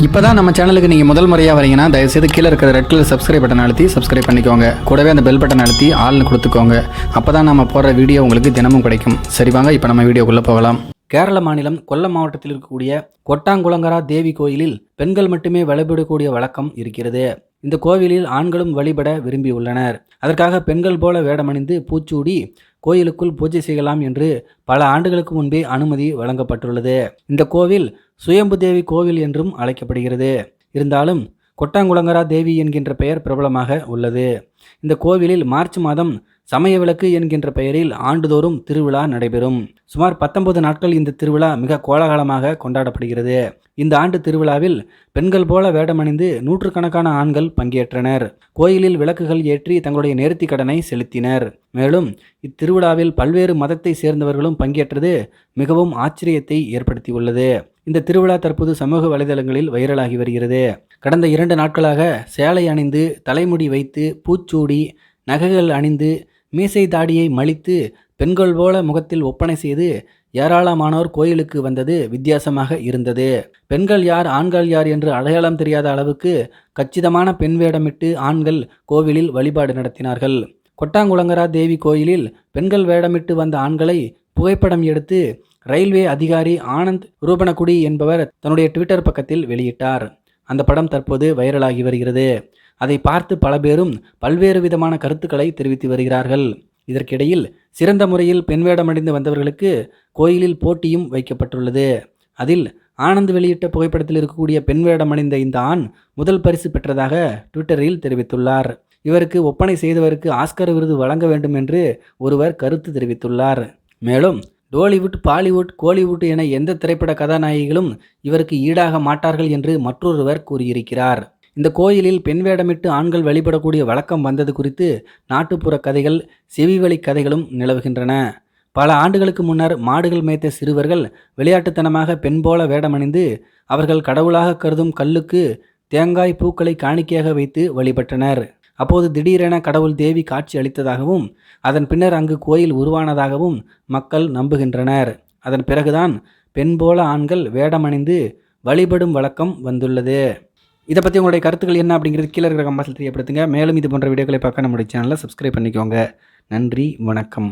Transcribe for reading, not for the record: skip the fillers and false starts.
இப்போ தான் நம்ம சேனலுக்கு நீங்கள் முதல் முறையாக வரீங்கன்னா தயவுசெய்து கீழே இருக்கிற ரெட் கலர் சப்ஸ்கிரைப் பட்டன் அழுத்தி சப்ஸ்கிரைப் பண்ணிக்கோங்க. கூடவே அந்த பெல் பட்டன் அழுத்தி ஆள்னு கொடுத்துக்கோங்க. அப்போ தான் நம்ம போடுற வீடியோ உங்களுக்கு தினமும் கிடைக்கும். சரி வாங்க இப்போ நம்ம வீடியோக்குள்ளே போகலாம். கேரள மாநிலம் கொல்லம் மாவட்டத்தில் இருக்கக்கூடிய கொட்டாங்குளங்கரா தேவி கோயிலில் பெண்கள் மட்டுமே வழிபடக்கூடிய வழக்கம் இருக்கிறது. இந்த கோவிலில் ஆண்களும் வழிபட விரும்பியுள்ளனர். அதற்காக பெண்கள் போல வேடமணிந்து பூச்சூடி கோயிலுக்குள் பூஜை செய்யலாம் என்று பல ஆண்டுகளுக்கு முன்பே அனுமதி வழங்கப்பட்டுள்ளது. இந்த கோவில் சுயம்பு தேவி கோவில் என்றும் அழைக்கப்படுகிறது. இருந்தாலும் கொட்டாங்குளங்கரா தேவி என்கின்ற பெயர் பிரபலமாக உள்ளது. இந்த கோவிலில் மார்ச் மாதம் சமய விளக்கு என்கின்ற பெயரில் ஆண்டுதோறும் திருவிழா நடைபெறும். சுமார் 19 நாட்கள் இந்த திருவிழா மிக கோலாகலமாக கொண்டாடப்படுகிறது. இந்த ஆண்டு திருவிழாவில் பெண்கள் போல வேடமணிந்து நூற்றுக்கணக்கான ஆண்கள் பங்கேற்றனர். கோயிலில் விளக்குகள் ஏற்றி தங்களுடைய நேர்த்தி கடனை செலுத்தினர். மேலும் இத்திருவிழாவில் பல்வேறு மதத்தை சேர்ந்தவர்களும் பங்கேற்றது மிகவும் ஆச்சரியத்தை ஏற்படுத்தியுள்ளது. இந்த திருவிழா தற்போது சமூக வலைதளங்களில் வைரலாகி வருகிறது. கடந்த 2 நாட்களாக சேலை அணிந்து தலைமுடி வைத்து பூச்சூடி நகைகள் அணிந்து மீசை தாடியை மலித்து பெண்கள் போல முகத்தில் ஒப்பனை செய்து ஏராளமானோர் கோயிலுக்கு வந்தது வித்தியாசமாக இருந்தது. பெண்கள் யார் ஆண்கள் யார் என்று அடையாளம் தெரியாத அளவுக்கு கச்சிதமான பெண் வேடமிட்டு ஆண்கள் கோவிலில் வழிபாடு நடத்தினார்கள். கொட்டாங்குளங்கரா தேவி கோயிலில் பெண்கள் வேடமிட்டு வந்த ஆண்களை புகைப்படம் எடுத்து ரயில்வே அதிகாரி ஆனந்த் ரூபனகுடி என்பவர் தன்னுடைய ட்விட்டர் பக்கத்தில் வெளியிட்டார். அந்த படம் தற்போது வைரலாகி வருகிறது. அதை பார்த்து பல பேரும் பல்வேறு விதமான கருத்துக்களை தெரிவித்து வருகிறார்கள். இதற்கிடையில் சிறந்த முறையில் பெண் வேடமடைந்து வந்தவர்களுக்கு கோயிலில் போட்டியும் வைக்கப்பட்டுள்ளது. அதில் ஆனந்த் வெளியிட்ட புகைப்படத்தில் இருக்கக்கூடிய பெண் வேடமணிந்த இந்த ஆண் முதல் பரிசு பெற்றதாக ட்விட்டரில் தெரிவித்துள்ளார். இவருக்கு ஒப்பனை செய்தவருக்கு ஆஸ்கர் விருது வழங்க வேண்டும் என்று ஒருவர் கருத்து தெரிவித்துள்ளார். மேலும் டோலிவுட், பாலிவுட், கோலிவுட் என எந்த திரைப்பட கதாநாயகிகளும் இவருக்கு ஈடாக மாட்டார்கள் என்று மற்றொருவர் கூறியிருக்கிறார். இந்த கோயிலில் பெண் வேடமிட்டு ஆண்கள் வழிபடக்கூடிய வழக்கம் வந்தது குறித்து நாட்டுப்புற கதைகள், செவிவழி கதைகளும் நிலவுகின்றன. பல ஆண்டுகளுக்கு முன்னர் மாடுகள் மேய்த்த சிறுவர்கள் விளையாட்டுத்தனமாக பெண் போல வேடமணிந்து அவர்கள் கடவுளாக கருதும் கல்லுக்கு தேங்காய் பூக்களை காணிக்கையாக வைத்து வழிபட்டனர். அப்போது திடீரென கடவுள் தேவி காட்சி அளித்ததாகவும் அதன் பின்னர் அங்கு கோயில் உருவானதாகவும் மக்கள் நம்புகின்றனர். அதன் பிறகுதான் பெண் போல ஆண்கள் வேடமணிந்து வழிபடும் வழக்கம் வந்துள்ளது. இதை பற்றி உங்களுடைய கருத்துக்கள் என்ன அப்படிங்கிறது கீழே இருக்கிற கமெண்ட்ஸில் தெரியப்படுத்துங்க. மேலும் இது போன்ற வீடியோக்களை பார்க்க நம்முடைய சேனலை சப்ஸ்கிரைப் பண்ணிக்கோங்க. நன்றி, வணக்கம்.